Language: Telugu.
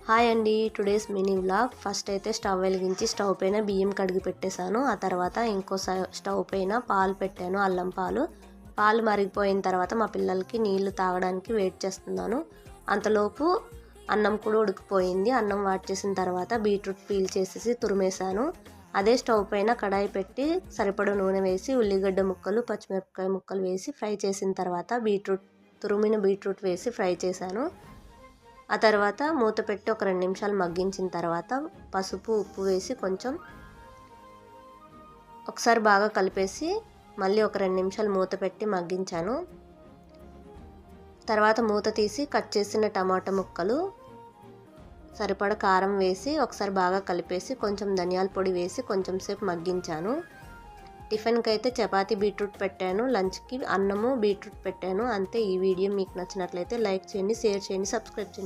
హాయ్ అండి, టుడేస్ మినీ వ్లాగ్. ఫస్ట్ అయితే స్టవ్ వెలిగించి స్టవ్ పైన బియ్యం కడిగి పెట్టేశాను. ఆ తర్వాత ఇంకో స్టవ్ పైన పాలు పెట్టాను, అల్లం పాలు. పాలు మరిగిపోయిన తర్వాత మా పిల్లలకి నీళ్లు తాగడానికి వెయిట్ చేస్తున్నాను. అంతలోపు అన్నం కూడా ఉడికిపోయింది. అన్నం వాట్ చేసిన తర్వాత బీట్రూట్ పీల్ చేసేసి తురిమేశాను. అదే స్టవ్ పైన కడాయి పెట్టి సరిపడ నూనె వేసి ఉల్లిగడ్డ ముక్కలు, పచ్చిమిరపకాయ ముక్కలు వేసి ఫ్రై చేసిన తర్వాత తురిమిన బీట్రూట్ వేసి ఫ్రై చేశాను. ఆ తర్వాత మూత పెట్టి ఒక 2 నిమిషాలు మగ్గించిన తర్వాత పసుపు, ఉప్పు వేసి కొంచెం ఒకసారి బాగా కలిపేసి మళ్ళీ ఒక 2 నిమిషాలు మూత పెట్టి మగ్గించాను. తర్వాత మూత తీసి కట్ చేసిన టమాటా ముక్కలు, సరిపడ కారం వేసి ఒకసారి బాగా కలిపేసి కొంచెం ధనియాల పొడి వేసి కొంచెం సేపు మగ్గించాను. టిఫిన్కి అయితే చపాతీ బీట్రూట్ పెట్టాను, లంచ్కి అన్నము బీట్రూట్ పెట్టాను. అంతే. ఈ వీడియో మీకు నచ్చినట్లయితే లైక్ చేయండి, షేర్ చేయండి, సబ్స్క్రైబ్ చేయండి.